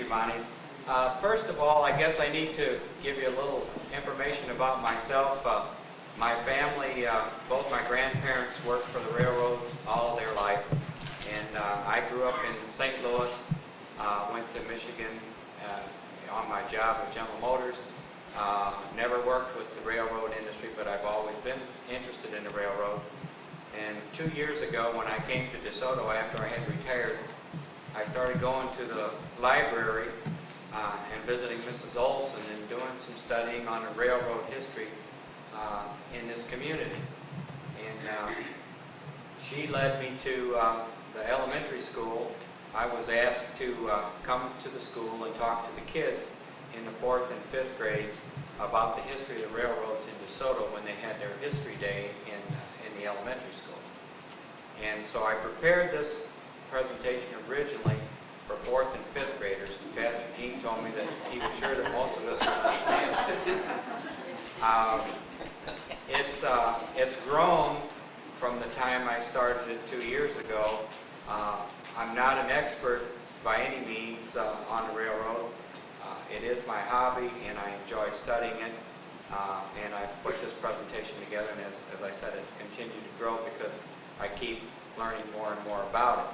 Bonnie. First of all, I guess I need to give you a little information about myself. My family, both my grandparents worked for the railroads all of their life, and I grew up in St. Louis, went to Michigan on my job with General Motors. Never worked with the railroad industry, but I've always been interested in the railroad. And 2 years ago, when I came to DeSoto after I had retired, I started going to the library and visiting Mrs. Olson and doing some studying on the railroad history in this community. And she led me to the elementary school. I was asked to come to the school and talk to the kids in the 4th and 5th grades about the history of the railroads in DeSoto when they had their history day in the elementary school. And so I prepared this presentation originally for 4th and 5th graders. Pastor Gene told me that he was sure that most of us would understand. It's grown from the time I started it 2 years ago. I'm not an expert by any means on the railroad. It is my hobby, and I enjoy studying it. And I've put this presentation together, and as I said, it's continued to grow because I keep learning more and more about it.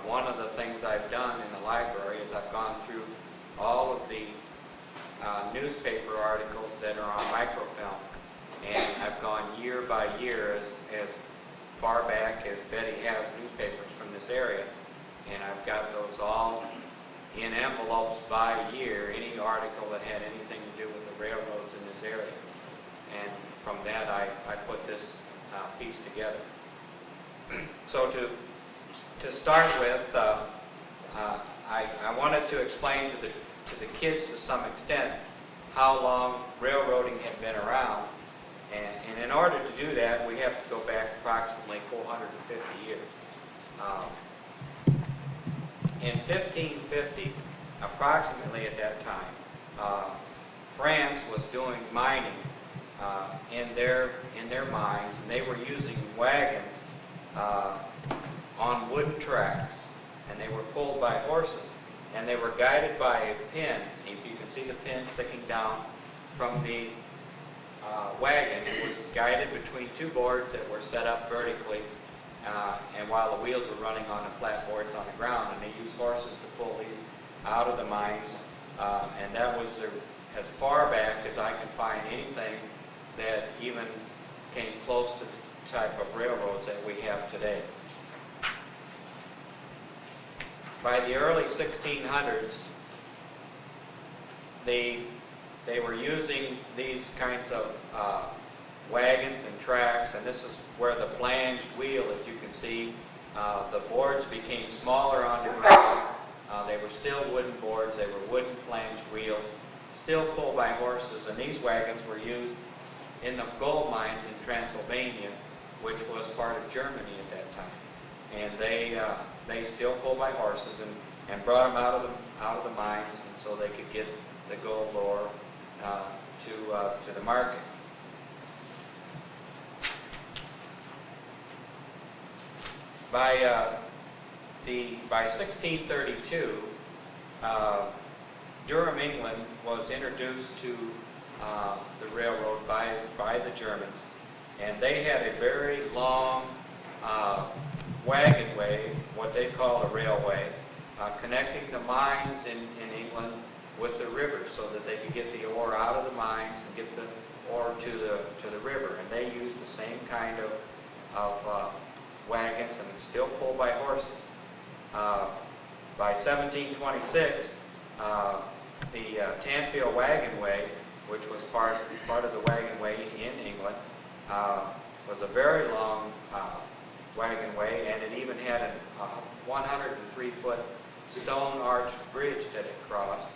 One of the things I've done in the library is I've gone through all of the newspaper articles that are on microfilm, and I've gone year by year as far back as Betty has newspapers from this area, and I've got those all in envelopes by year, any article that had anything to do with the railroads in this area. And from that I put this piece together. So to start with, I wanted to explain to the kids to some extent how long railroading had been around. And in order to do that, we have to go back approximately 450 years. In 1550, approximately at that time, France was doing mining in their mines, and they were using wagons on wooden tracks, and they were pulled by horses, and they were guided by a pin. If you can see the pin sticking down from the wagon, it was guided between two boards that were set up vertically, and while the wheels were running on the flat boards on the ground, and they used horses to pull these out of the mines, and that was as far back as I can find anything that even came close to the type of railroads that we have today. By the early 1600s, they were using these kinds of wagons and tracks, and this is where the flanged wheel, as you can see, the boards became smaller on the ground. They were still wooden boards. They were wooden flanged wheels, still pulled by horses, and these wagons were used in the gold mines in Transylvania, which was part of Germany at that time. And they still pulled by horses and brought them out of the mines, and so they could get the gold ore to the market. By 1632, Durham, England, was introduced to the railroad by the Germans, and they had a very long wagonway, what they call a railway, connecting the mines in England with the river, so that they could get the ore out of the mines and get the ore to the river. And they used the same kind of wagons, and still pulled by horses. By 1726, the Tanfield Wagonway, which was part of the wagonway in England, was a very long wagonway, and it even had a 103-foot stone arched bridge that it crossed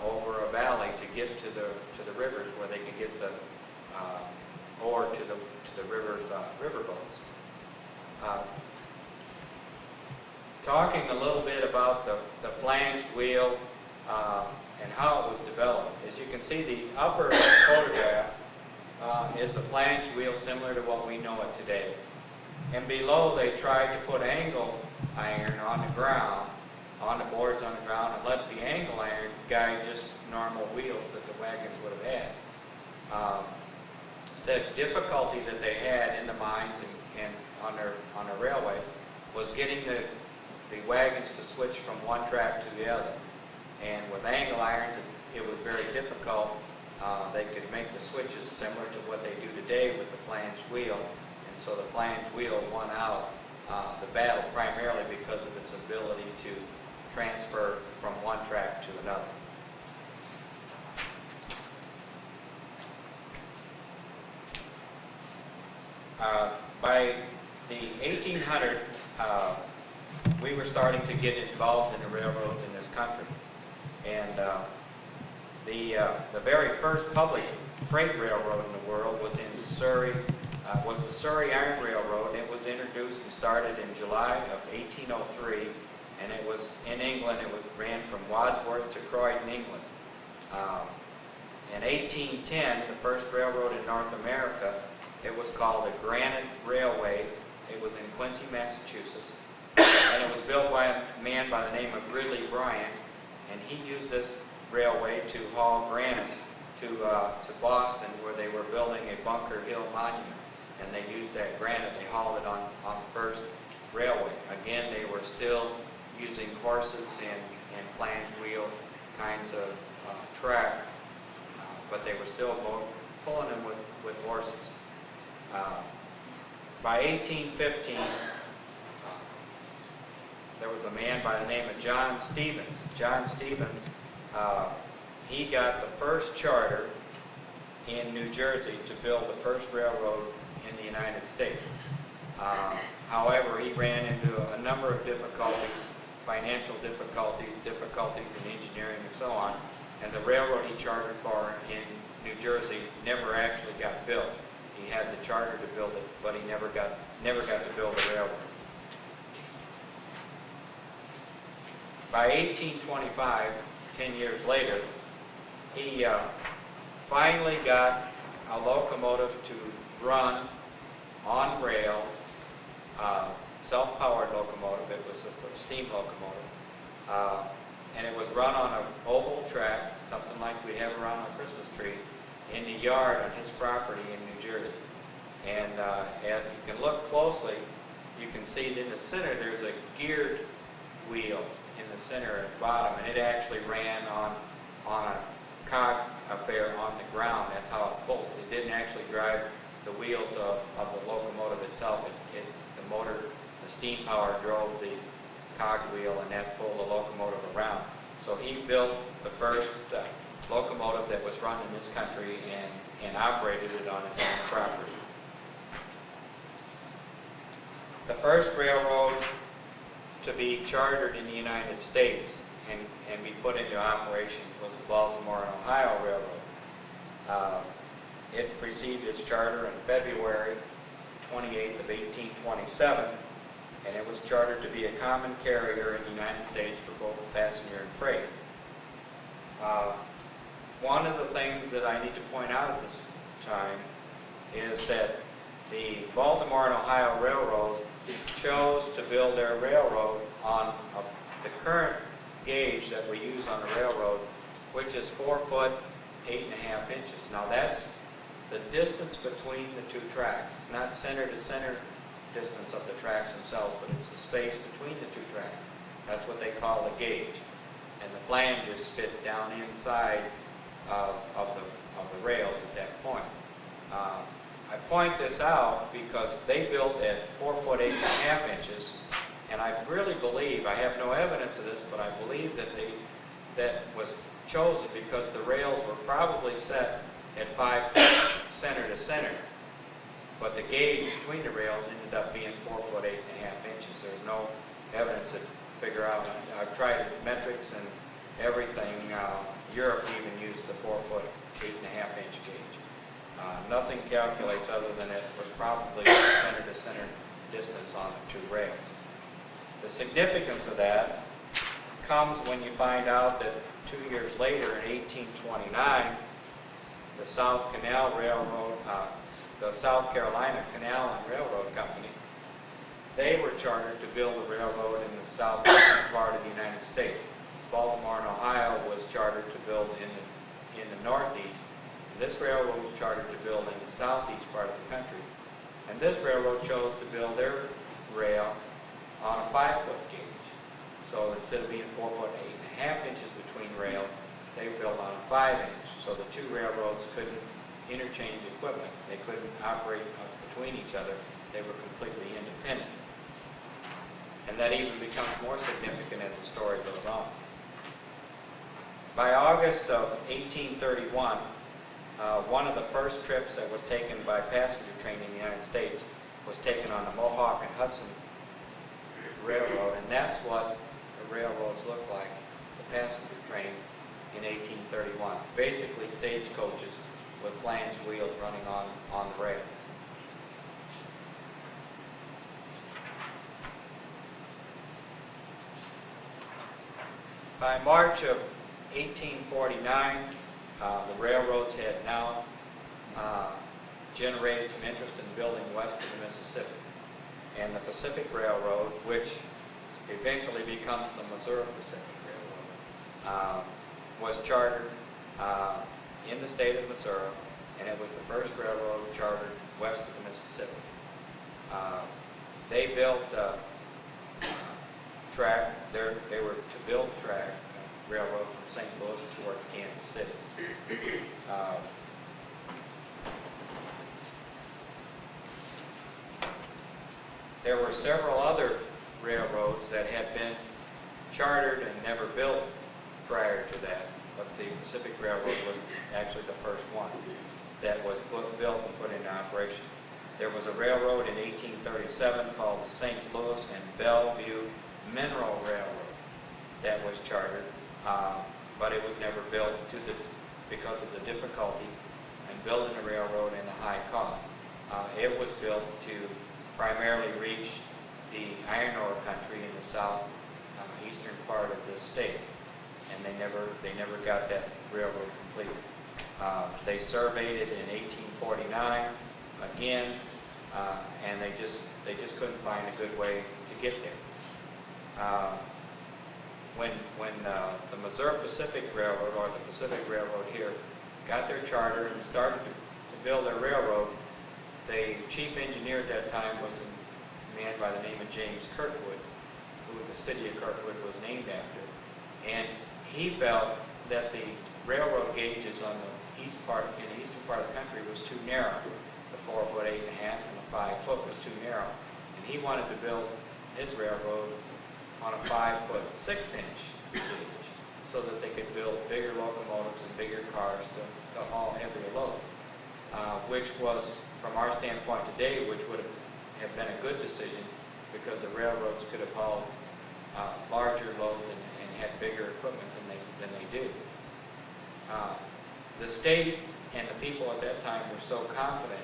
over a valley to get to the rivers, where they could get the ore to the rivers riverboats. Talking a little bit about the flanged wheel and how it was developed. As you can see, the upper photograph is the flanged wheel, similar to what we know it today. And below, they tried to put angle iron on the ground, on the boards on the ground, and let the angle the difficulty that they had in the mines and on their railways was getting the wagons to switch from one track to the other. And with angle irons, it was very difficult. They could make the switches similar to what they do today with the flanged wheel. And so the flanged wheel won out the battle primarily because of its ability to transfer from one track to another. By the 1800s, we were starting to get involved in the railroads in this country. And the very first public freight railroad in the world was in Surrey, was the Surrey Iron Railroad. It was introduced and started in July of 1803, and it was in England. It ran from Wadsworth to Croydon, England. In 1810, the first railroad in North America, it was called the Granite Railway. It was in Quincy, Massachusetts, and it was built by a man by the name of Ridley Bryant, and he used this railway to haul granite to Boston, where they were building a Bunker Hill monument, and they used that granite. They hauled it on the first railway. Again, they were still using horses and flanged wheel kinds of track, but they were still pulling them with horses. By 1815, there was a man by the name of John Stevens. John Stevens, he got the first charter in New Jersey to build the first railroad in the United States. However, he ran into a number of difficulties, financial difficulties, difficulties in engineering and so on, and the railroad he chartered for in New Jersey never actually got built. He had the charter to build it, but he never got to build the railroad. By 1825, 10 years later, he finally got a locomotive to run on rails, self-powered locomotive. It was a steam locomotive, and it was run on an oval track, something like we have around a Christmas tree, in the yard on his property in New Jersey. And if you can look closely, you can see that in the center there's a geared wheel in the center at the bottom, and it actually ran on a cog affair on the ground. That's how it pulled. It didn't actually drive the wheels of the locomotive itself. The motor, the steam power drove the cog wheel, and that pulled the locomotive around. So he built the first locomotive that was run in this country and operated it on his own property. The first railroad to be chartered in the United States and be put into operation was the Baltimore and Ohio Railroad. It received its charter in February 28th of 1827, and it was chartered to be a common carrier in the United States for both passenger and freight. One of the things that I need to point out at this time is that the Baltimore and Ohio Railroad chose to build their railroad on the current gauge that we use on the railroad, which is 4 foot 8.5 inches. Now that's the distance between the two tracks. It's not center to center distance of the tracks themselves, but it's the space between the two tracks. That's what they call the gauge. And the flanges fit down inside of the rails at that point. I point this out because they built at 4 foot 8.5 inches, and I really believe, I have no evidence of this, but I believe that that was chosen because the rails were probably set at 5 feet center to center, but the gauge between the rails ended up being 4 foot 8.5 inches. There's no evidence to figure out. I've tried metrics and everything. Europe even used the 4 foot 8.5 inch gauge. Nothing calculates other than it was probably center to center distance on the two rails. The significance of that comes when you find out that 2 years later, in 1829, the South Canal Railroad, the South Carolina Canal and Railroad Company, they were chartered to build a railroad in the southeastern part of the United States. Baltimore and Ohio was chartered to build in the northeast. This railroad was chartered to build in the southeast So instead of being 4 foot 8.5 inches between rails, they built on a 5-inch. So the two railroads couldn't interchange equipment. They couldn't operate between each other. They were completely independent. And that even becomes more significant as the story goes on. By August of 1831, one of the first trips that was taken by passenger train in the United States was taken on the Mohawk and Hudson Railroad, and that's what the railroads looked like, the passenger trains in 1831. Basically stagecoaches with flange wheels running on the rails. By March of 1849, the railroads had now generated some interest in building west of the Mississippi. And the Pacific Railroad, which eventually becomes the Missouri Pacific Railroad, was chartered in the state of Missouri, and it was the first railroad chartered west of the Mississippi. They built track. They were to build track railroad from St. Louis towards Kansas City. There were several other railroads that had been chartered and never built prior to that, but the Pacific Railroad was actually the first one that was built and put into operation. There was a railroad in 1837 called the St. Louis and Bellevue Mineral Railroad that was chartered, but it was never built because of the difficulty in building a railroad and the high cost. It was built to primarily reach the iron ore country in the southeastern part of the state, and they never got that railroad completed. They surveyed it in 1849 again, and they just couldn't find a good way to get there. When the Missouri Pacific Railroad, or the Pacific Railroad here, got their charter and started to build their railroad, the chief engineer at that time was a man by the name of James Kirkwood, who the city of Kirkwood was named after. And he felt that the railroad gauges on the eastern part of the country was too narrow. The 4 foot 8.5 and the 5 foot was too narrow. And he wanted to build his railroad on a 5 foot 6 inch gauge so that they could build bigger locomotives and bigger cars to haul heavier loads, which was, from our standpoint today, which would have been a good decision because the railroads could have hauled larger loads and had bigger equipment than they do. The state and the people at that time were so confident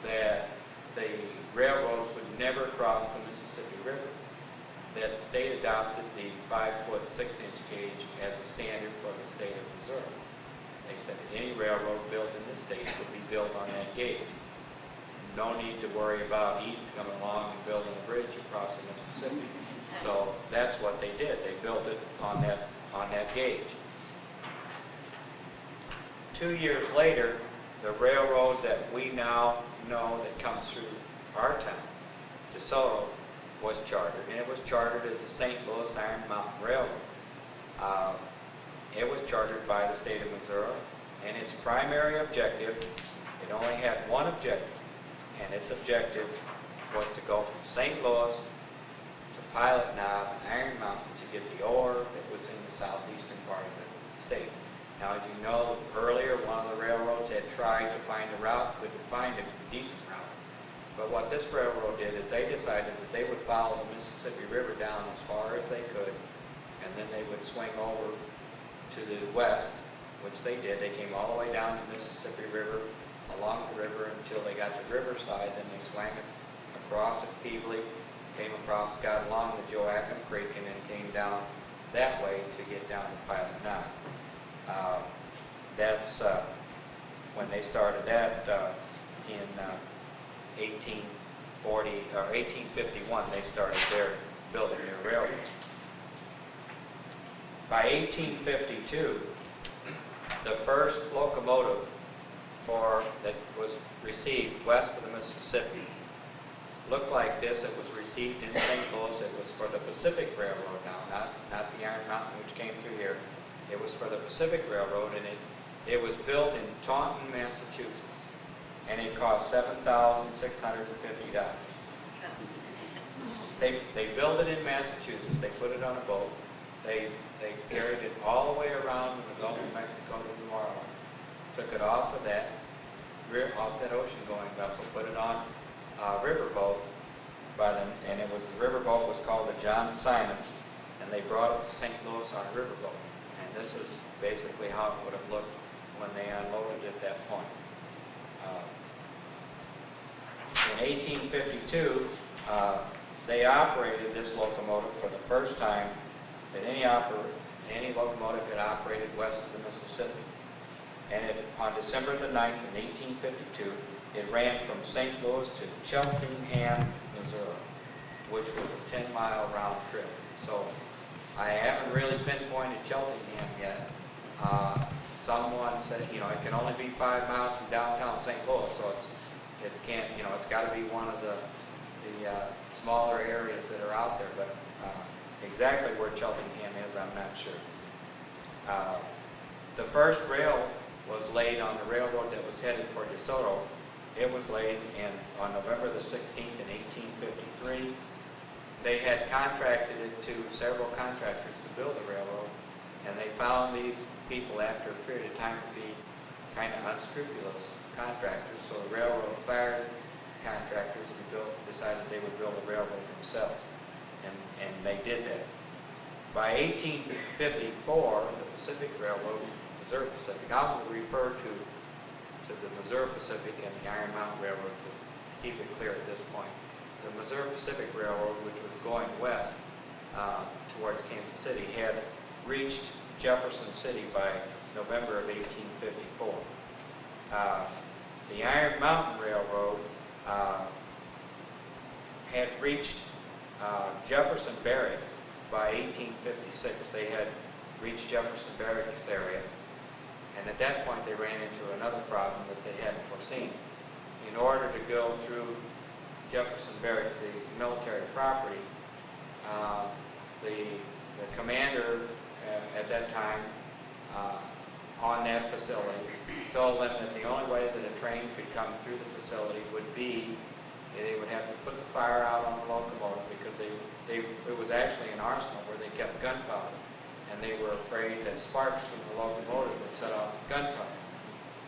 that the railroads would never cross the Mississippi River that the state adopted the 5 foot 6 inch gauge as a standard for the state of Missouri. They said that any railroad built in this state would be built on that gauge. No need to worry about Eads coming along and building a bridge across the Mississippi. So that's what they did. They built it on that gauge. 2 years later, the railroad that we now know that comes through our town, to Soto, was chartered, and it was chartered as the St. Louis Iron Mountain Railroad. It was chartered by the state of Missouri, and its primary objective, it only had one objective, and its objective was to go from St. Louis to Pilot Knob and Iron Mountain to get the ore that was in the southeastern part of the state. Now, as you know, earlier one of the railroads had tried to find a route, couldn't find a decent route. But what this railroad did is they decided that they would follow the Mississippi River down as far as they could, and then they would swing over to the west, which they did. They came all the way down the Mississippi River, along the river until they got to Riverside. Then they swung it across at Peebly, came across, got along the Joachim Creek, and then came down that way to get down to Pilot Knob. That's when they started that in 1840 or 1851. They started building their railroad. By 1852, the first locomotive that was received west of the Mississippi looked like this. It was received in St. Louis. It was for the Pacific Railroad now, not the Iron Mountain, which came through here. It was for the Pacific Railroad, and it was built in Taunton, Massachusetts, and it cost $7,650. They built it in Massachusetts. They put it on a boat. They carried it all the way around the Gulf of Mexico to New Orleans. Took it off of that ocean-going vessel, put it on a riverboat and it was the riverboat was called the John Simons, and they brought it to St. Louis on a riverboat. And this is basically how it would have looked when they unloaded at that point. In 1852, they operated this locomotive for the first time that any locomotive had operated west of the Mississippi. And on December the 9th in 1852, it ran from St. Louis to Cheltenham, Missouri, which was a 10-mile round trip. So I haven't really pinpointed Cheltenham yet. Someone said, it can only be 5 miles from downtown St. Louis, so it's got to be one of the smaller areas that are out there. But exactly where Cheltenham is, I'm not sure. The first rail was laid on the railroad that was headed for Soto. It was laid on November the 16th in 1853. They had contracted it to several contractors to build the railroad, and they found these people after a period of time to be kind of unscrupulous contractors, so the railroad fired contractors and decided they would build the railroad themselves, and they did that. By 1854, the Pacific Railroad, Missouri Pacific, I will refer to the Missouri Pacific and the Iron Mountain Railroad to keep it clear at this point. The Missouri Pacific Railroad, which was going west towards Kansas City, had reached Jefferson City by November of 1854. The Iron Mountain Railroad had reached Jefferson Barracks by 1856. They had reached Jefferson Barracks area, and at that point they ran into another problem that they hadn't foreseen. In order to go through Jefferson Barracks, the military property, the commander at that time on that facility told them that the only way that a train could come through the facility would be they would have to put the fire out on the locomotive, because it was actually an arsenal where they kept gunpowder, and they were afraid that sparks from the locomotive would set off gunpowder.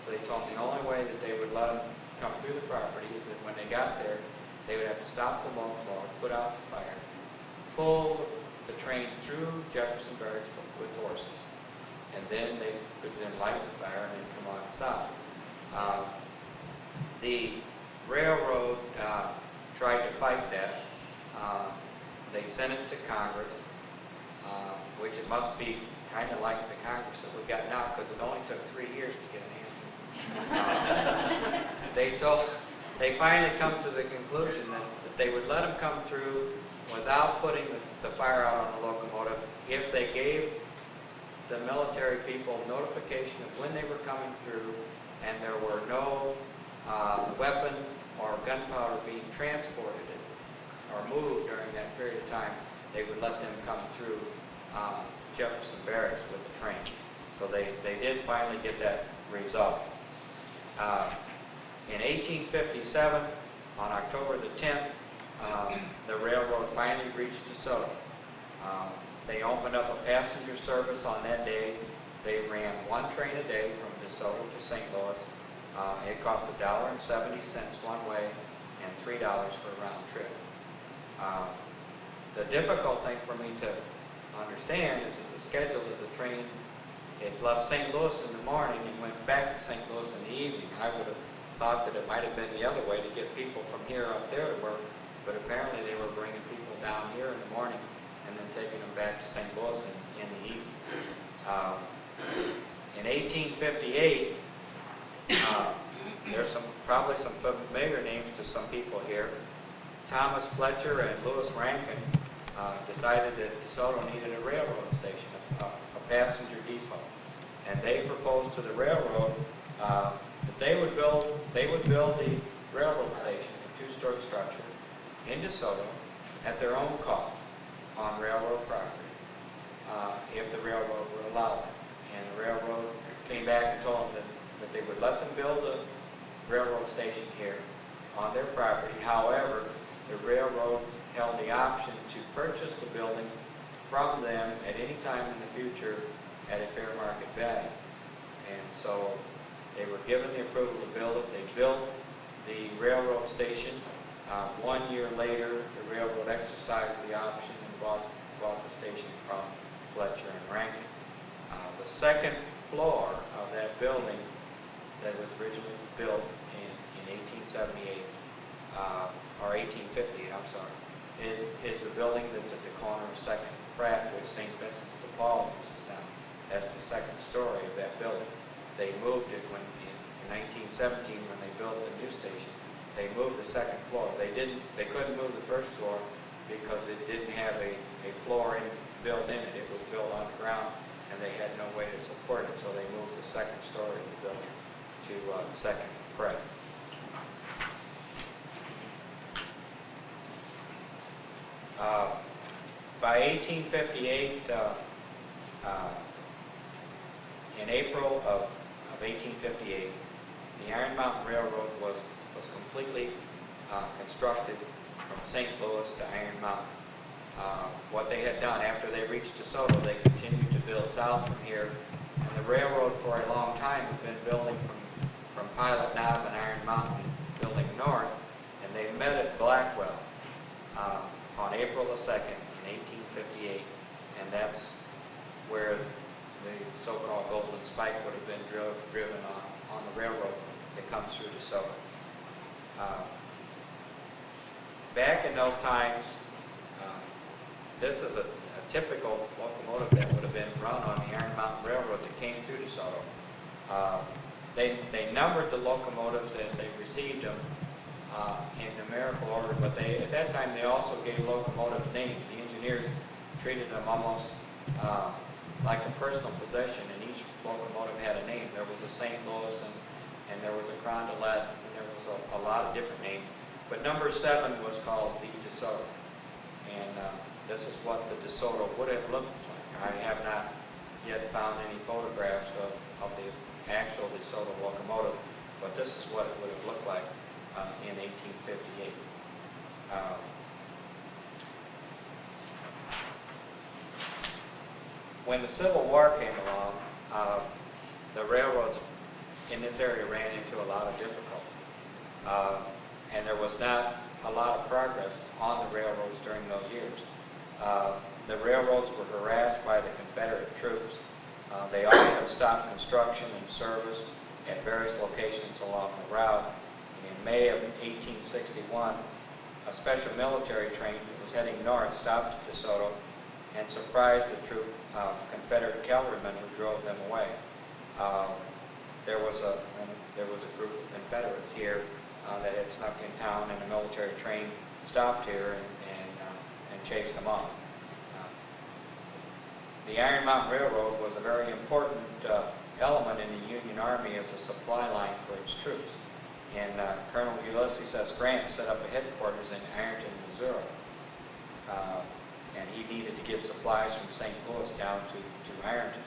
So they told them the only way that they would let them come through the property is that when they got there, they would have to stop the locomotive, put out the fire, pull the train through Jefferson Barracks with horses, and then they could then light the fire and then come on south. The railroad tried to fight that. They sent it to Congress, which it must be kind of like the Congress that we've got now, because it only took 3 years to get an answer. They finally come to the conclusion that they would let them come through without putting the fire out on the locomotive if they gave the military people notification of when they were coming through, and there were no weapons or gunpowder being transported or moved during that period of time. They would let them come through Jefferson Barracks with the train. So they did finally get that resolved. In 1857, on October the 10th, the railroad finally reached Soto. They opened up a passenger service on that day. They ran 1 train a day from DeSoto to St. Louis. It cost $1.70 one way and $3 for a round trip. The difficult thing for me to understand is that the schedule of the train, it left St. Louis in the morning and went back to St. Louis in the evening. I would have thought that it might have been the other way to get people from here up there to work, but apparently they were bringing people down here in the morning and then taking them back to St. Louis in the evening. In 1858, there's probably some familiar names to some people here. Thomas Fletcher and Lewis Rankin decided that DeSoto needed a railroad station, a passenger depot, and they proposed to the railroad that they would build the railroad station, a 2-story structure, DeSoto at their own cost on railroad property if the railroad would allow it. And the railroad came back and told them that they would let them build a railroad station here on their property. However, the railroad held the option to purchase the building from them at any time in the future at a fair market value. And so they were given the approval to build it. They built the railroad station. 1 year later, the railroad exercised the option and bought the station from Fletcher and Rankin. The second floor of that building that was originally built in 1878, or 1850, I'm sorry, is the building that's at the corner of 2nd and Pratt, which St. Vincent's de Paul uses now. That's the second story of that building. They moved it in 1917 when they built the new station. They moved the second floor. They couldn't move the first floor because it didn't have a floor built in it. It was built on the ground, and they had no way to support it, so they moved the second story of the building to 2nd and Pratt. By 1858, in April of 1858, the Iron Mountain Railroad was completely constructed from St. Louis to Iron Mountain. What they had done after they reached DeSoto, they continued to build south from here, and the railroad for a long time had been building from Pilot Knob and Iron Mountain, building north, and they met at Blackwell on April the 2nd in 1858, and that's where the so-called Golden Spike would have been driven on the railroad that comes through DeSoto. Back in those times, this is a typical locomotive that would have been run on the Iron Mountain Railroad that came through DeSoto. They numbered the locomotives as they received them in numerical order, but at that time they also gave locomotive names. The engineers treated them almost like a personal possession, and each locomotive had a name. There was a St. Louis, and there was a Carondelet, and there was a lot of different names. But number 7 was called the DeSoto, and this is what the DeSoto would have looked like. I have not yet found any photographs of the actual DeSoto locomotive, but this is what it would have looked like in 1858. When the Civil War came along, the railroads in this area ran into a lot of difficulty, and there was not a lot of progress on the railroads during those years. The railroads were harassed by the Confederate troops. They often stopped construction and service at various locations along the route. In May of 1861, a special military train that was heading north stopped at DeSoto and surprised the troop of Confederate cavalrymen who drove them away. There was a group of Confederates here that had snuck in town, and a military train stopped here and chased them off. The Iron Mountain Railroad was a very important element in the Union Army as a supply line for its troops. And Colonel Ulysses S. Grant set up a headquarters in Ironton, Missouri. And he needed to get supplies from St. Louis down to Ironton.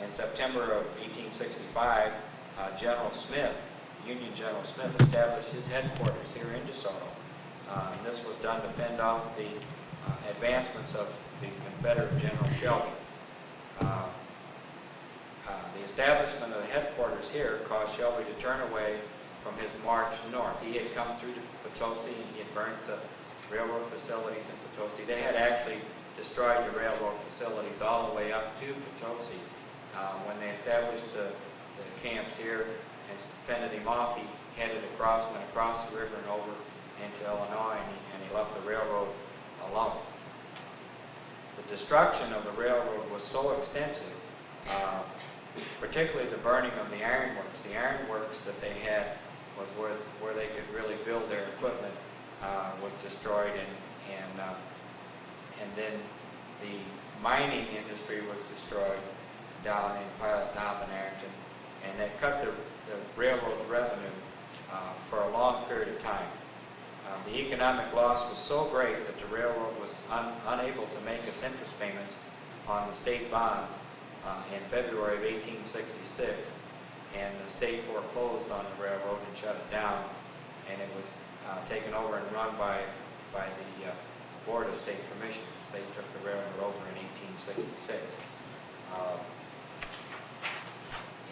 In September of 1865, General Smith, Union General Smith, established his headquarters here in DeSoto. And this was done to fend off the advancements of the Confederate General Shelby. The establishment of the headquarters here caused Shelby to turn away from his march north. He had come through to Potosi, and he had burnt the railroad facilities in Potosi. They had actually destroyed the railroad facilities all the way up to Potosi. When they established the camps here and fended him off, he went across the river and over into Illinois, and he left the railroad alone. The destruction of the railroad was so extensive, particularly the burning of the ironworks. The ironworks that they had was where they could really build their equipment was destroyed, and then the mining industry was destroyed down in Pilot Knob and Ironton, and that cut the railroad's revenue for a long period of time. The economic economic loss was so great that the railroad was unable to make its interest payments on the state bonds in February of 1866, and the state foreclosed on the railroad and shut it down, and it was taken over and run by the Board of State Commissioners. They took the railroad over in 1866.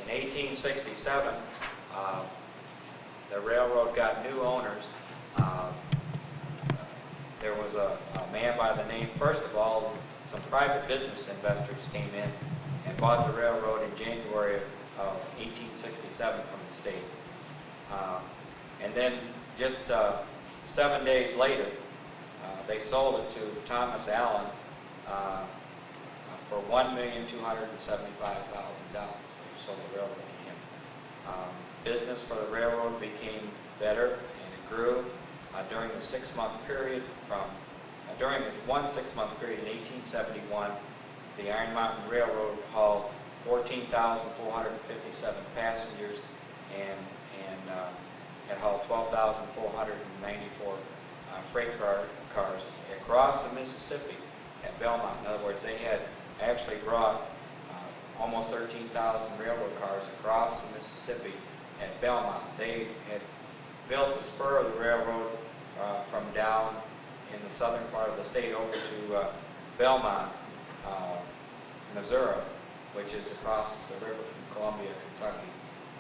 In 1867, the railroad got new owners. There was a man by the name, first of all, some private business investors came in and bought the railroad in January of 1867 from the state. And then just 7 days later, they sold it to Thomas Allen for $1,275,000. They sold the railroad to him. Business for the railroad became better, and it grew during the 6-month period during this 1 6-month period in 1871. The Iron Mountain Railroad hauled 14,457 passengers and had hauled 12,494 freight cars across the Mississippi at Belmont. In other words, they had actually brought almost 13,000 railroad cars across the Mississippi at Belmont. They had built a spur of the railroad from down in the southern part of the state over to Belmont, Missouri, which is across the river from Columbia, Kentucky.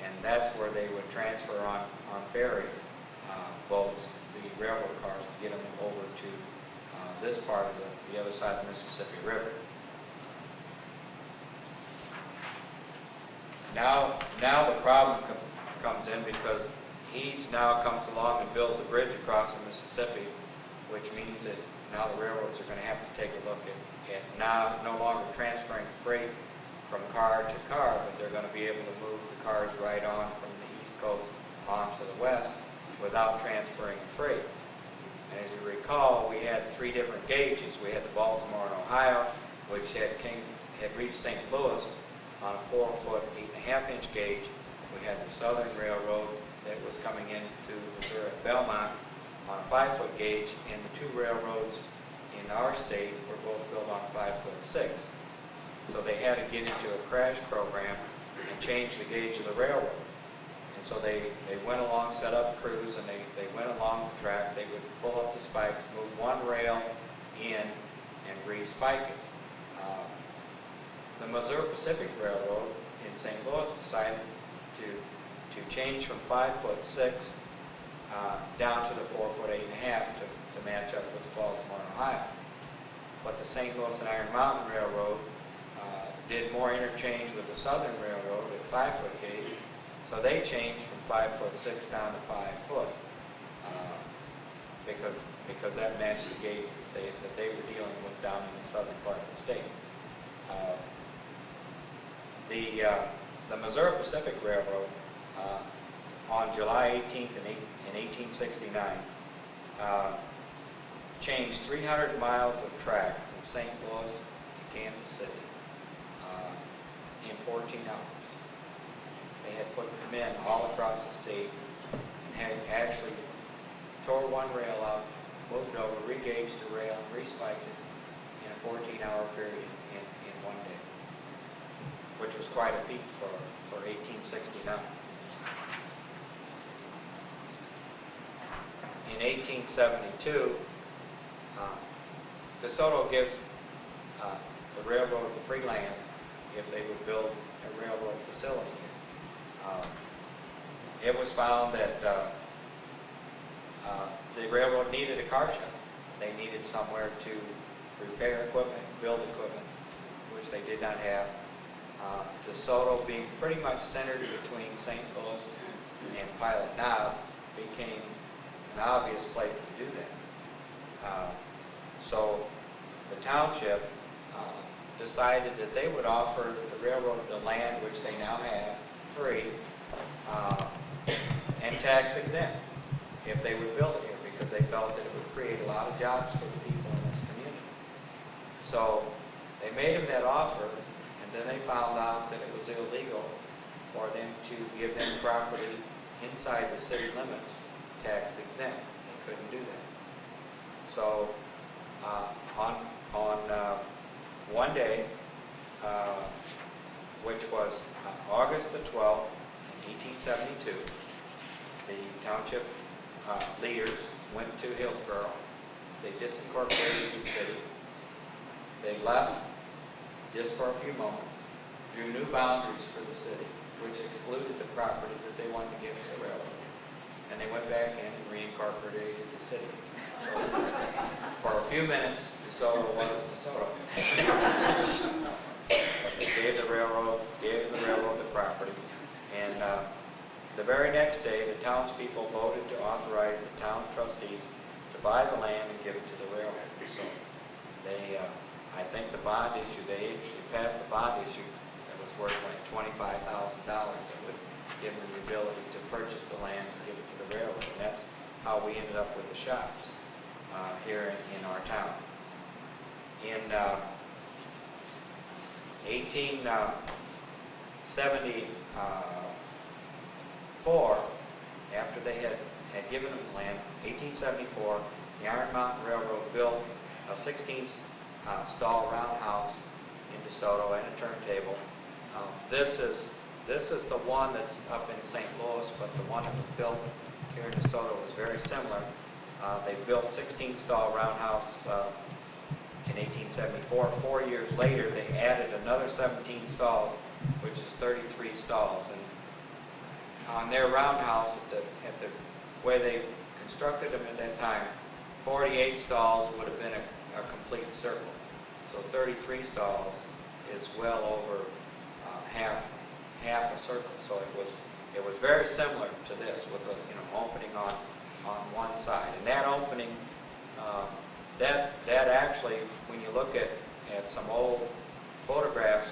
And that's where they would transfer on ferry boats the railroad cars to get them over to this part of the other side of the Mississippi River. Now the problem comes in because Eads now comes along and builds a bridge across the Mississippi, which means that now the railroads are going to have to take a look at now no longer transferring freight from car to car, but they're going to be able to move the cars right on from the East Coast on to the West without transferring freight. And as you recall, we had 3 different gauges. We had the Baltimore and Ohio, which had reached St. Louis on a 4-foot, 8.5-inch gauge. We had the Southern Railroad that was coming into Missouri at Belmont on a 5-foot gauge, and the 2 railroads in our state were both built on 5'6". So they had to get into a crash program and change the gauge of the railroad. And so they went along, set up crews, and they went along the track. They would pull up the spikes, move one rail in, and re-spike it. The Missouri Pacific Railroad in St. Louis decided to change from 5'6" down to the 4'8.5" to match up with Baltimore and Ohio. But the St. Louis and Iron Mountain Railroad did more interchange with the Southern Railroad at 5-foot gauge, so they changed from 5'6" down to 5 foot because that matched the gauge that they were dealing with down in the southern part of the state. The Missouri Pacific Railroad on July 18th in 1869 changed 300 miles of track from St. Louis to Kansas City in 14 hours. They had put men all across the state and had actually tore one rail out, moved over, re-gauged the rail, and re-spiked it in a 14-hour period in one day, which was quite a feat for 1869. In 1872, Soto gives the railroad the free land if they would build a railroad facility here. It was found that the railroad needed a car shop. They needed somewhere to repair equipment, build equipment, which they did not have. DeSoto, being pretty much centered between St. Louis and Pilot Knob, became an obvious place to do that. So the township decided that they would offer the railroad the land, which they now have, free and tax exempt if they would build it here, because they felt that it would create a lot of jobs for the people in this community. So they made them that offer, and then they found out that it was illegal for them to give them property inside the city limits tax exempt. They couldn't do that. So on one day, which was August the 12th, 1872, the township leaders went to Hillsborough. They disincorporated the city. They left just for a few moments, drew new boundaries for the city, which excluded the property that they wanted to give to the railroad. And they went back in and reincorporated the city. So for a few minutes, DeSoto wasn't DeSoto. They gave the railroad the property. And the very next day, the townspeople voted to authorize the town trustees to buy the land and give it to the railroad. So they, I think the bond issue, they actually passed the bond issue that was worth like $25,000 that would give them the ability to purchase the land and give it to the railroad. And that's how we ended up with the shops here in our town. In 1874, after they had given them the land, 1874, the Iron Mountain Railroad built a 16-stall roundhouse in DeSoto and a turntable. This is the one that's up in St. Louis, but the one that was built here in DeSoto was very similar. They built 16-stall roundhouse in 1874. 4 years later, they added another 17 stalls, which is 33 stalls. And on their roundhouse, at the way they constructed them at that time, 48 stalls would have been a complete circle. So 33 stalls is well over half a circle. So it was very similar to this, with the opening on one side. And that opening, that actually, when you look at some old photographs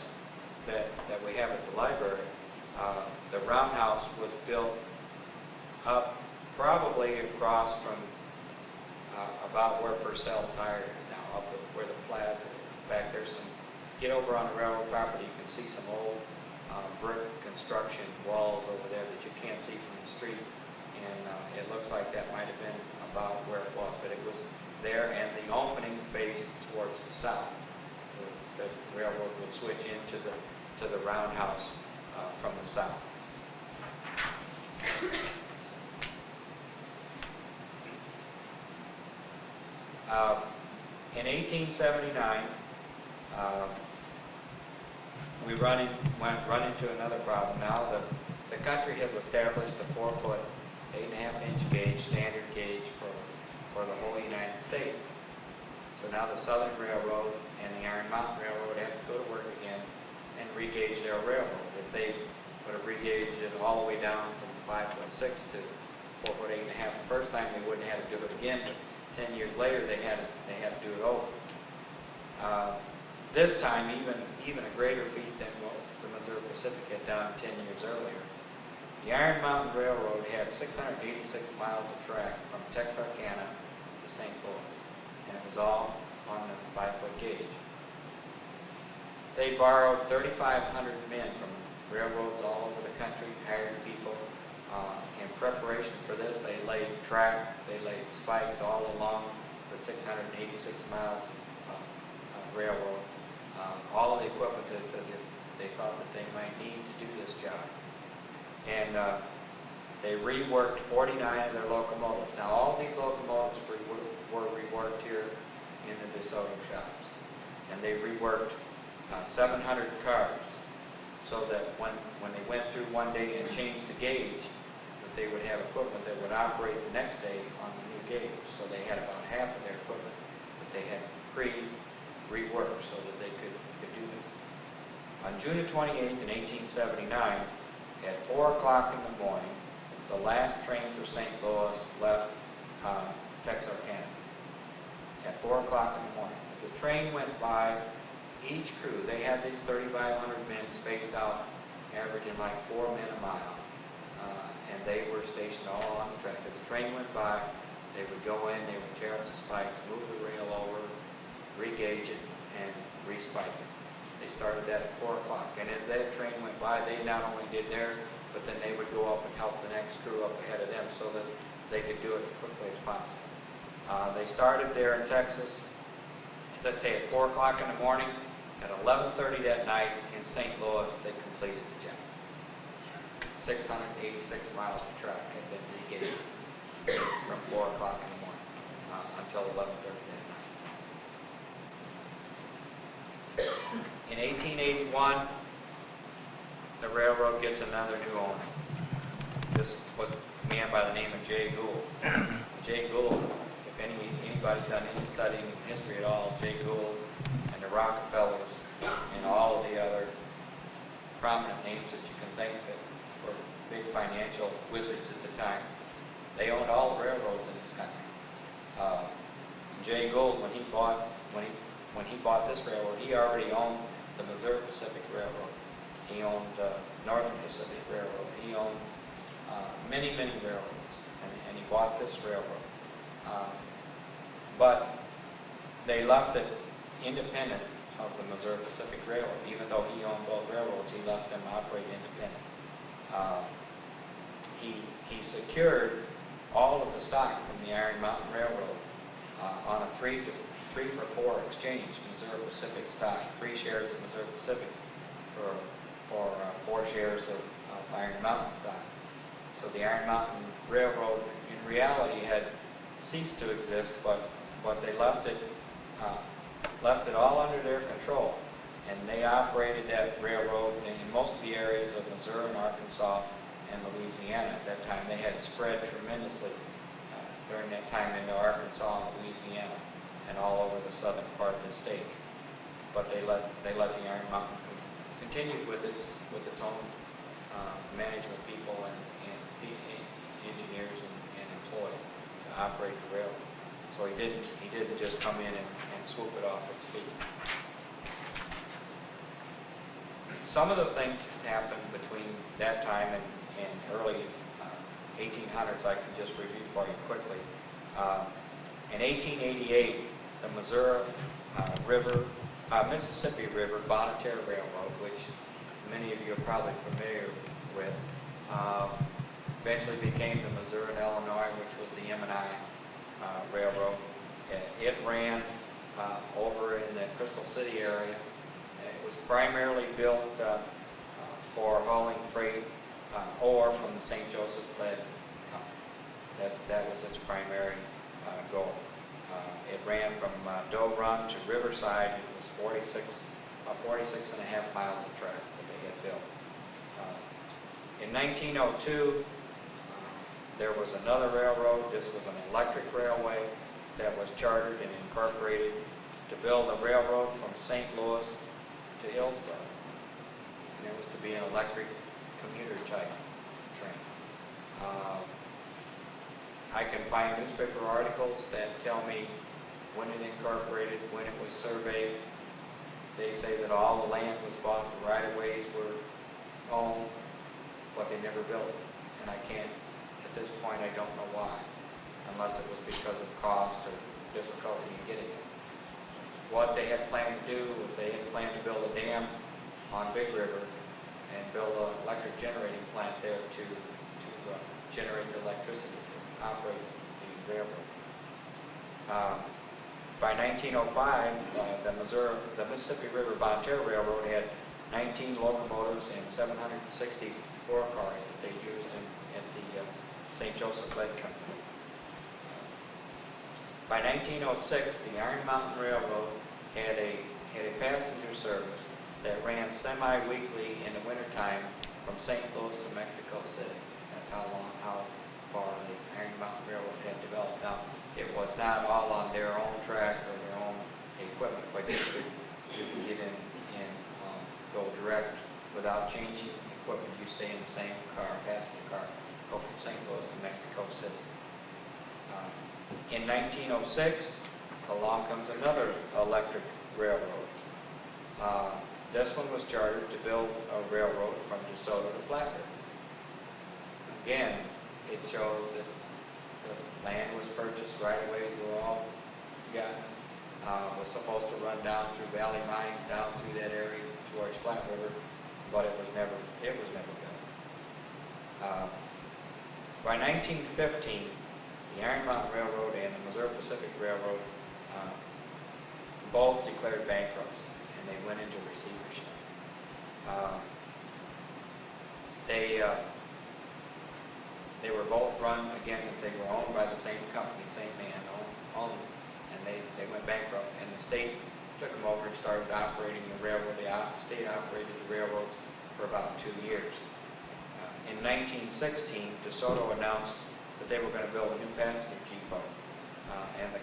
that we have at the library, the roundhouse was built up probably across from about where Purcell Tire is now, up to where the plaza is. In fact, there's some, get over on the railroad property, you can see some old brick construction walls over there that you can't see from the street. And it looks like that might have been about where it was, but it was there, and the opening faced towards the south. The railroad would switch into the roundhouse from the south. In 1879, we run into another problem. Now the country has established a 4-foot, 8.5-inch gauge, standard gauge for the whole United States. So now the Southern Railroad and the Iron Mountain Railroad have to go to work again and re-gauge their railroad. If they would have re-gauged it all the way down from 5'6" to 4'8.5" the first time, they wouldn't have to do it again. But 10 years later, they had to do it over. This time, even a greater feat than what the Missouri Pacific had done 10 years earlier. The Iron Mountain Railroad had 686 miles of track from Texarkana to St. Louis, and it was all on the 5-foot gauge. They borrowed 3,500 men from railroads all over the country, hired people. In preparation for this, they laid track, they laid spikes all along the 686 miles of railroad. All of the equipment that they thought that they might need to do this job. And they reworked 49 of their locomotives. Now, all these locomotives were reworked here in the DeSoto shops. And they reworked 700 cars, so that when they went through one day and changed the gauge, that they would have equipment that would operate the next day on the new gauge. So they had about half of their equipment that they had reworked so that they could do this. On June 28th in 1879, at 4 o'clock in the morning, the last train for St. Louis left Texarkana. At 4 o'clock in the morning. As the train went by, each crew, they had these 3,500 men spaced out, averaging like 4 men a mile. And they were stationed all on the track. As the train went by, they would go in, they would tear up the spikes, move the rail over, re-gauge it, and re-spike it. They started that at 4 o'clock. And as that train went by, they not only did theirs, but then they would go up and help the next crew up ahead of them so that they could do it as quickly as possible. They started there in Texas, as I say, at 4 o'clock in the morning. At 11:30 that night in St. Louis, they completed the job. 686 miles of track had been regained from 4 o'clock in the morning until 11:30 that night. In 1881, the railroad gets another new owner. This was a man by the name of Jay Gould. Jay Gould, if anybody's done any studying in history at all, Jay Gould and the Rockefellers and all of the other prominent names that you can think that were big financial wizards at the time, they owned all the railroads in this country. Jay Gould, when he bought this railroad, he already owned the Missouri Pacific Railroad. He owned Northern Pacific Railroad. He owned many railroads, and he bought this railroad. But they left it independent of the Missouri Pacific Railroad. Even though he owned both railroads, he left them operate independent. He secured all of the stock from the Iron Mountain Railroad on a 3-for-4 exchange. Missouri Pacific stock, 3 shares of Missouri Pacific for 4 shares of Iron Mountain stock. So the Iron Mountain Railroad, in reality, had ceased to exist, but they left it all under their control, and they operated that railroad in most of the areas of Missouri and Arkansas and Louisiana. At that time, they had spread tremendously during that time into Arkansas and Louisiana and all over the southern part of the state. But they let the Iron Mountain continue with its own management people and engineers and employees to operate the railroad. So he didn't just come in and swoop it off its feet. Some of the things that happened between that time and early 1800s I can just review for you quickly. In 1888, the Mississippi River Bonneteer Railroad, which many of you are probably familiar with, eventually became the Missouri and Illinois, which was the M&I Railroad. It ran over in the Crystal City area. It was primarily built for hauling freight ore from the St. Joseph Lead Company. That was its primary goal. It ran from Doe Run to Riverside. It was 46.5 miles of track that they had built. In 1902, there was another railroad. This was an electric railway that was chartered and incorporated to build a railroad from St. Louis to Hillsborough. And it was to be an electric commuter type train. I can find newspaper articles that tell me when it incorporated, when it was surveyed. They say that all the land was bought, the right-of-ways were owned, but they never built it. And I can't, at this point, I don't know why, unless it was because of cost or difficulty in getting it. What they had planned to do was they had planned to build a dam on Big River and build an electric generating plant there to generate the electricity to operate the railroad. By 1905, the Mississippi River Bonneteer Railroad had 19 locomotives and 760 ore cars that they used at the St. Joseph Lead Company. By 1906, the Iron Mountain Railroad had a passenger service that ran semi-weekly in the wintertime from St. Louis to Mexico City. That's how far the Iron Mountain Railroad had developed. Now, it was not all on their own track or their own equipment, but you could get in and go direct without changing equipment. You stay in the same car, passenger car, go from St. Louis to Mexico City. In 1906, along comes another electric railroad. This one was chartered to build a railroad from Soto to Flatbush. Again, it shows that the land was purchased, right-of-ways were all gotten. Was supposed to run down through Valley Mines, down through that area towards Flat River, but it was never built. By 1915, the the Iron Mountain Railroad and the Missouri Pacific Railroad both declared bankruptcy, and they went into receivership. They were both run, again, they were owned by the same company, same man owned them, and they went bankrupt, and the state took them over and started operating the railroad. The state operated the railroads for about 2 years. In 1916, DeSoto announced that they were going to build a new passenger depot, and the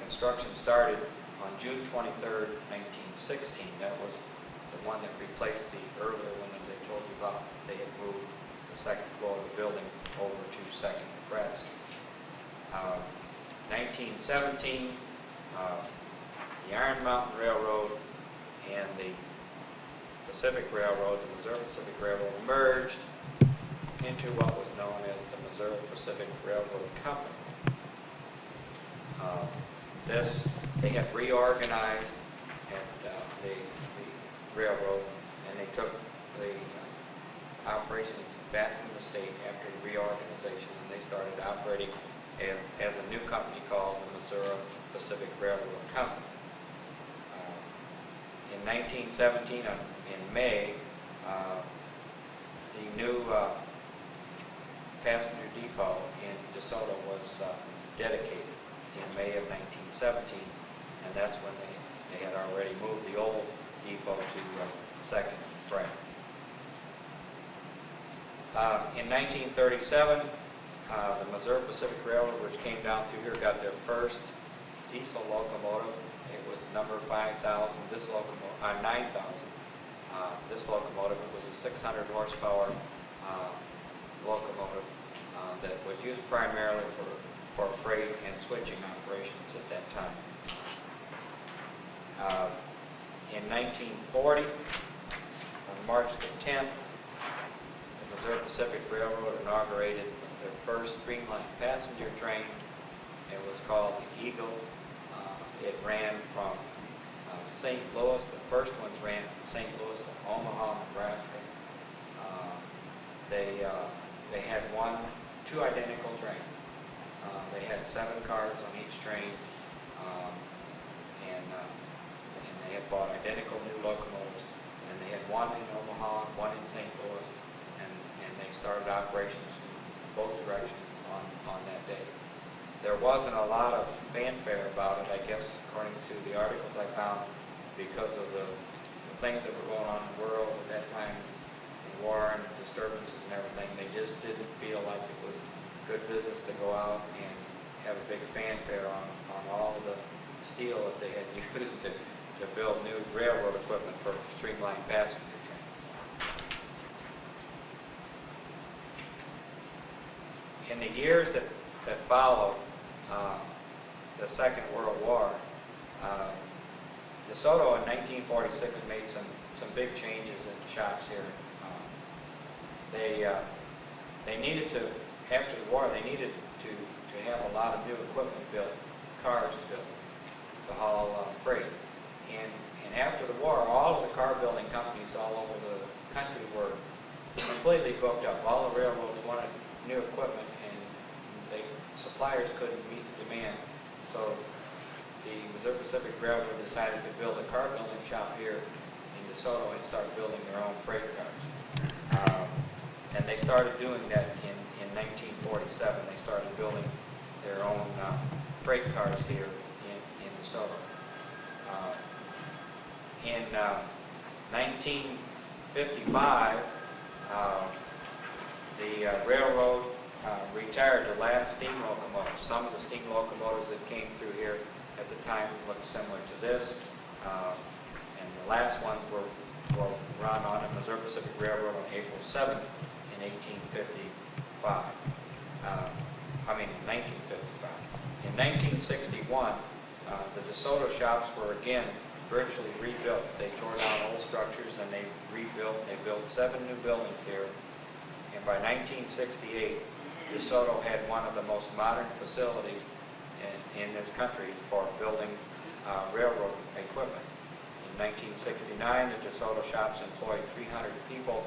construction started on June 23rd, 1916. That was the one that replaced the earlier one that they told you about. They had moved the second floor of the building over to Second and Crest. 1917, the Iron Mountain Railroad and the Pacific Railroad, the Missouri Pacific Railroad, merged into what was known as the Missouri Pacific Railroad Company. They had reorganized the railroad, and they took the operations back from the state after the reorganization, and they started operating as a new company called the Missouri Pacific Railroad Company. In 1917, in May, the new passenger depot in DeSoto was dedicated in May of 1917, and that's when they had already moved the old depot to Second and Crest. In 1937, the Missouri Pacific Railroad, which came down through here, got their first diesel locomotive. It was number 5,000. This locomotive, 9,000. This locomotive, it was a 600 horsepower locomotive that was used primarily for freight and switching operations at that time. In 1940, on March the 10th, the Missouri Pacific Railroad inaugurated their first streamlined passenger train. It was called the Eagle. It ran from St. Louis. The first ones ran from St. Louis to Omaha, Nebraska. They had two identical trains. They had 7 cars on each train, and they had bought identical new locomotives. And they had one in Omaha, one in St. Louis, and they started operations from both directions on that day. There wasn't a lot of fanfare about it, I guess, according to the articles I found, because of the things that were going on in the world at that time, the war and disturbances and everything. They just didn't feel like it was good business to go out and have a big fanfare on all the steel that they had used to build new railroad equipment for streamlined passenger trains. In the years that followed the Second World War, DeSoto in 1946 made some big changes in the shops here. They needed to, after the war, they needed to have a lot of new equipment built, cars built to haul freight. And after the war, all of the car building companies all over the country were completely booked up. All the railroads wanted new equipment, and suppliers couldn't meet the demand. So the Missouri Pacific Railroad decided to build a car building shop here in DeSoto and start building their own freight cars. And they started doing that in 1947. They started building their own freight cars here in DeSoto. In 1955, the railroad retired the last steam locomotives. Some of the steam locomotives that came through here at the time looked similar to this, and the last ones were run on the Missouri Pacific Railroad on April 7th in 1955. In 1955. In 1961, the DeSoto shops were again virtually rebuilt. They tore down old structures and they rebuilt. They built 7 new buildings here. And by 1968, DeSoto had one of the most modern facilities in this country for building railroad equipment. In 1969, the DeSoto shops employed 300 people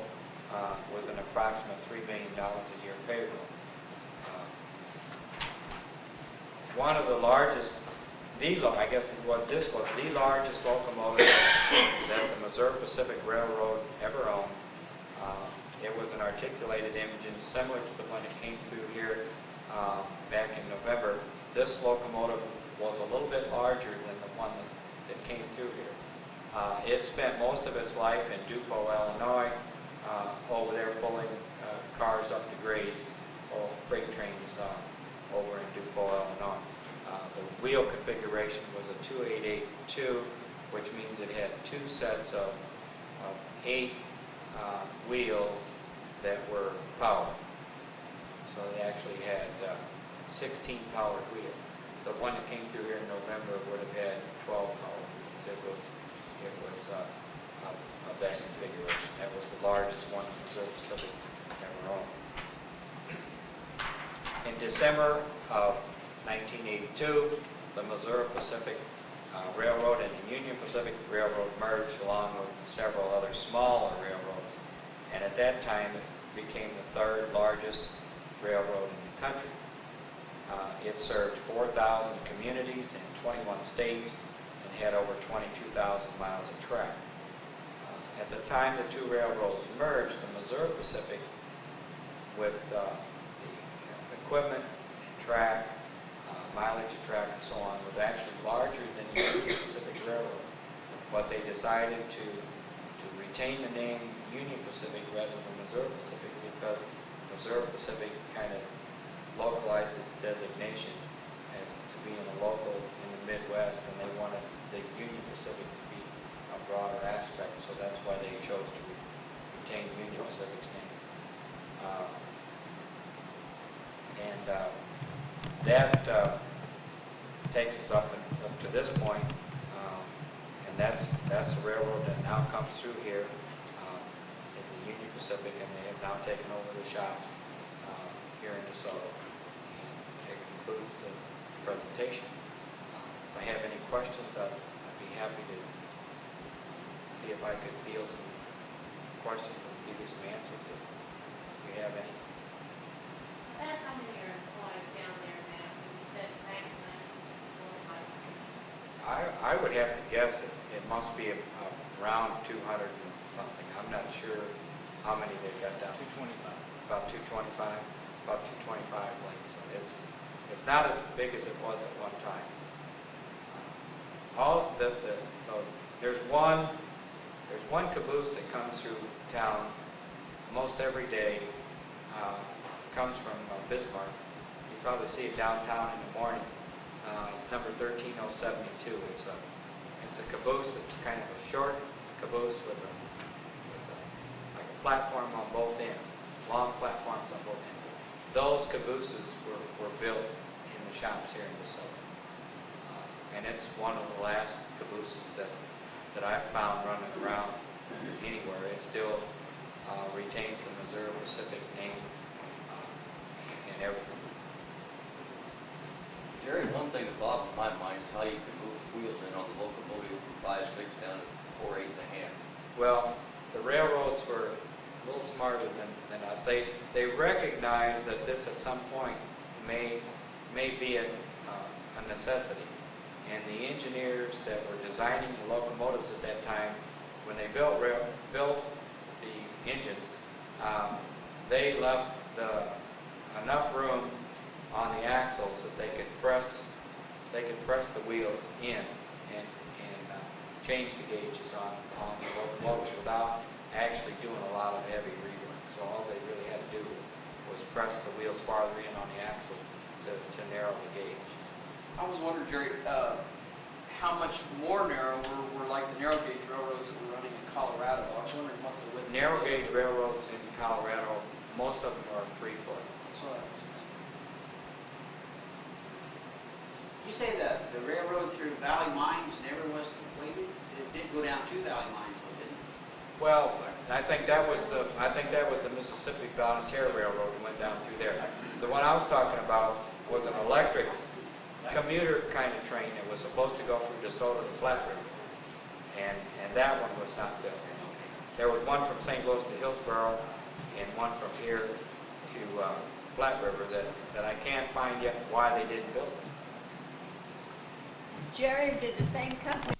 with an approximate $3 million a year payroll. one of the largest, I guess this was the largest locomotive that the Missouri Pacific Railroad ever owned. It was an articulated engine similar to the one that came through here back in November. This locomotive was a little bit larger than the one that came through here. It spent most of its life in Dupont, Illinois, over there pulling cars up the grades, or freight trains over in Dupont, Illinois. The wheel configuration was a 2882, which means it had two sets of 8 wheels that were powered. So they actually had 16 powered wheels. The one that came through here in November would have had 12 powered wheels. It was of that configuration. That was the largest one in Missouri Pacific ever owned. In December of 1982, the Missouri Pacific Railroad and the Union Pacific Railroad merged along with several other smaller railroads. And at that time, it became the 3rd largest railroad in the country. It served 4,000 communities in 21 states and had over 22,000 miles of track. At the time the two railroads merged, the Missouri Pacific, with the equipment, track, mileage of track, and so on, was actually larger than the Union Pacific Railroad. But they decided to retain the name Union Pacific rather than Missouri Pacific because Missouri Pacific kind of localized its designation as to being a local in the Midwest, and they wanted the Union Pacific to be a broader aspect, so that's why they chose to retain Union Pacific's name. That takes us up to this point, and that's the railroad that now comes through here in the Union Pacific, and they have now taken over the shops here in DeSoto. And it concludes the presentation. If I have any questions, I'd be happy to see if I could field some questions and give you some answers if you have any. How many are employed down there now? You said back in 1964. I would have to guess it must be around 200 and something. I'm not sure how many they've got down. 225. About 225. About 225 lanes. So it's not as big as it was at one time. There's one caboose that comes through town almost every day. Comes from Bismarck. You probably see it downtown in the morning. It's number 13072. It's a caboose that's kind of a short caboose with like a platform on both ends, long platforms on both ends. Those cabooses were built in the shops here in DeSoto. And it's one of the last cabooses that I've found running around anywhere. It still retains the Missouri Pacific name and everything. Jerry, one thing that boggles my mind is how you can move wheels in on the locomotive from 5.6 down to 4.8 and a half. Well, the railroads were a little smarter than us. They recognized that this at some point may be a necessity. And the engineers that were designing the locomotives at that time, when they built the engines, they left enough room on the axles that they could press the wheels in and change the gauges on the locomotives without actually doing a lot of heavy rework. So all they really had to do was press the wheels farther in on the axles to narrow the gauge. I was wondering, Jerry, how much more narrow were like the narrow gauge railroads that were running in Colorado? I was wondering what the width. Narrow gauge railroads in Colorado, most of them are 3 foot. That's what I was thinking. You say that the railroad through Valley Mines never was completed? It did go down to Valley Mines, though, didn't it? Well, I think that was the Mississippi Volunteer Railroad that went down through there. The one I was talking about was an electric commuter kind of train that was supposed to go from DeSoto to Flat River, and that one was not built. There was one from St. Louis to Hillsboro, and one from here to Flat River that I can't find yet why they didn't build it. Jerry did the same company